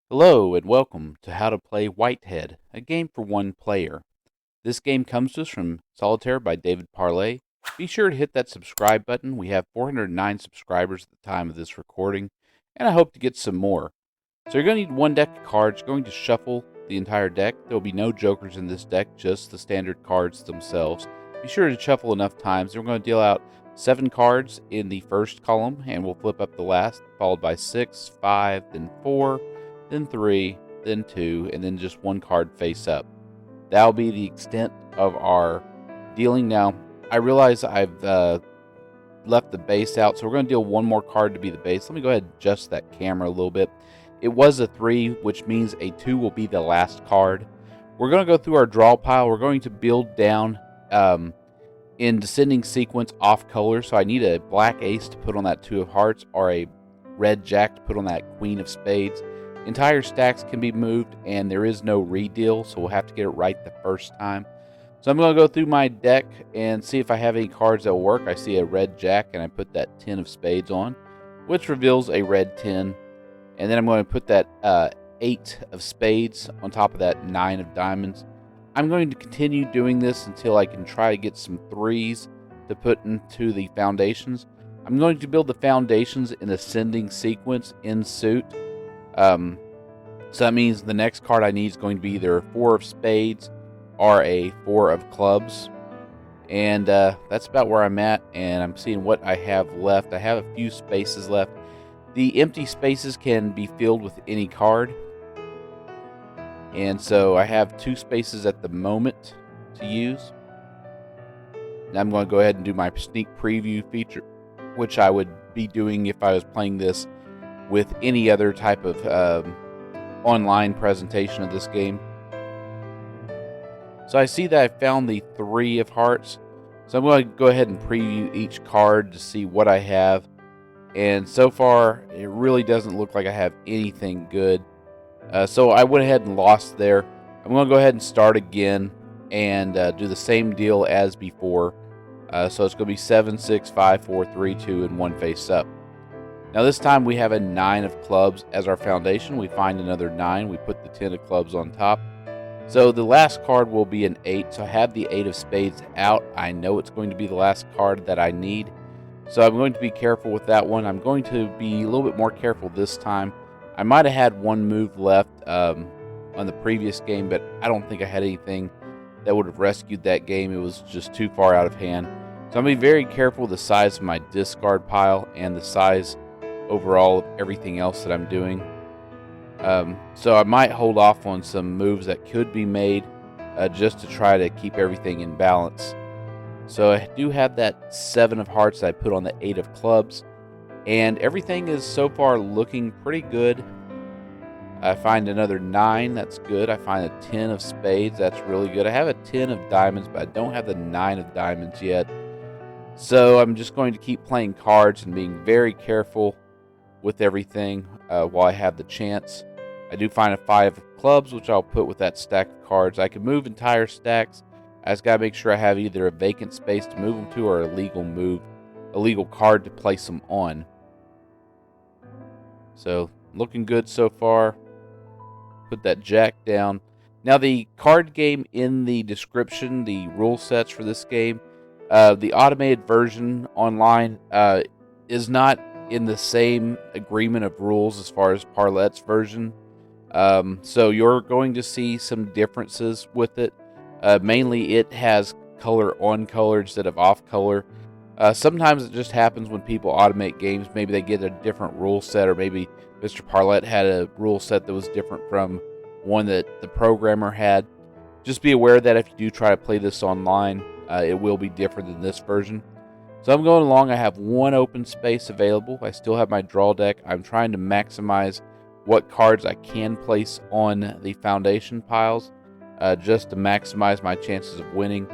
Hello and welcome to How to Play Whitehead, a game for one player. This game comes to us from Solitaire by David Parlay. Be sure to hit that subscribe button. We have 409 subscribers at the time of this recording, and I hope to get some more. So you're going to need one deck of cards. You're going to shuffle the entire deck. There will be no jokers in this deck, just the standard cards themselves. Be sure to shuffle enough times. We're going to deal out 7 cards in the first column, and we'll flip up the last, followed by 6, 5, then 4, then 3, then 2, and then just one card face up. That'll be the extent of our dealing. Now, I realize I've left the base out, so we're going to deal one more card to be the base. Let me go ahead and adjust that camera a little bit. It was a 3, which means a 2 will be the last card. We're going to go through our draw pile. We're going to build down in descending sequence off color. So I need a black ace to put on that 2 of hearts, or a red jack to put on that queen of spades. Entire stacks can be moved, and there is no redeal, so we'll have to get it right the first time. So I'm going to go through my deck and see if I have any cards that will work. I see a red jack, and I put that 10 of spades on, which reveals a red 10. And then I'm going to put that 8 of spades on top of that 9 of diamonds. I'm going to continue doing this until I can try to get some 3s to put into the foundations. I'm going to build the foundations in ascending sequence in suit. So that means the next card I need is going to be either a 4 of spades or a 4 of clubs. And that's about where I'm at, and I'm seeing what I have left. I have a few spaces left. The empty spaces can be filled with any card. And so I have 2 spaces at the moment to use. Now I'm going to go ahead and do my sneak preview feature, which I would be doing if I was playing this with any other type of online presentation of this game. So I see that I found the 3 of hearts. So I'm going to go ahead and preview each card to see what I have. And so far, it really doesn't look like I have anything good. So I went ahead and lost there. I'm going to go ahead and start again and do the same deal as before. So it's going to be 7, 6, 5, 4, 3, 2, and 1 face up. Now this time we have a 9 of clubs as our foundation. We find another 9. We put the 10 of clubs on top. So the last card will be an 8. So I have the 8 of spades out. I know it's going to be the last card that I need. So I'm going to be careful with that one. I'm going to be a little bit more careful this time. I might have had one move left on the previous game, but I don't think I had anything that would have rescued that game. It was just too far out of hand. So I'm going to be very careful with the size of my discard pile and the size overall of everything else that I'm doing. So I might hold off on some moves that could be made just to try to keep everything in balance. So I do have that 7 of hearts that I put on the 8 of clubs, and everything is so far looking pretty good. I find another 9, that's good. I find a 10 of spades, that's really good. I have a 10 of diamonds, but I don't have the 9 of diamonds yet. So I'm just going to keep playing cards and being very careful with everything while I have the chance. I do find a 5 of clubs, which I'll put with that stack of cards. I can move entire stacks. I just gotta make sure I have either a vacant space to move them to or a legal card to place them on. So looking good so far. Put that jack down. Now the card game in the description, the rule sets for this game, the automated version online is not in the same agreement of rules as far as Parlette's version. So you're going to see some differences with it. Mainly it has color on color instead of off color. Sometimes it just happens when people automate games. Maybe they get a different rule set, or maybe Mr. Parlett had a rule set that was different from one that the programmer had. Just be aware that if you do try to play this online, it will be different than this version. So I'm going along. I have 1 open space available. I still have my draw deck. I'm trying to maximize what cards I can place on the foundation piles, just to maximize my chances of winning.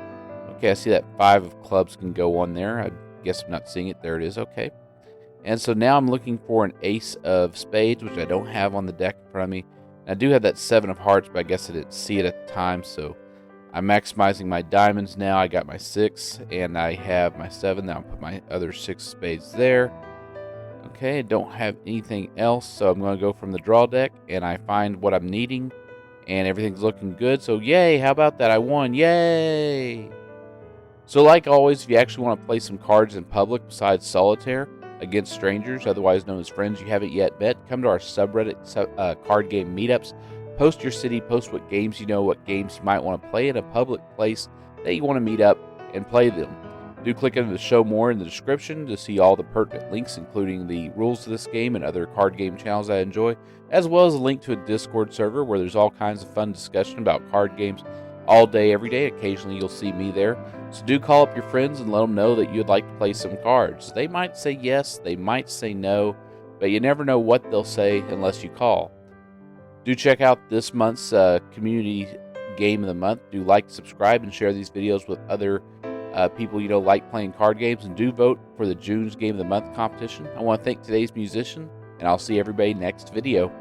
Okay, I see that 5 of clubs can go on there. I guess I'm not seeing it. There it is. Okay. And so now I'm looking for an ace of spades, which I don't have on the deck in front of me. And I do have that 7 of hearts, but I guess I didn't see it at the time, so I'm maximizing my diamonds now. I got my 6, and I have my 7. Now I'll put my other 6 spades there. Okay, I don't have anything else, so I'm going to go from the draw deck, and I find what I'm needing, and everything's looking good. So yay, how about that? I won, yay! So like always, if you actually want to play some cards in public besides solitaire against strangers, otherwise known as friends you haven't yet met, come to our subreddit card game meetups. Post your city, post what games you know, what games you might want to play in a public place that you want to meet up and play them. Do click into the show more in the description to see all the pertinent links, including the rules to this game and other card game channels I enjoy, as well as a link to a Discord server where there's all kinds of fun discussion about card games all day, every day. Occasionally you'll see me there. So do call up your friends and let them know that you'd like to play some cards. They might say yes, they might say no, but you never know what they'll say unless you call. Do check out this month's community game of the month. Do like, subscribe, and share these videos with other people you know like playing card games. And do vote for the June's Game of the Month competition. I want to thank today's musician, and I'll see everybody next video.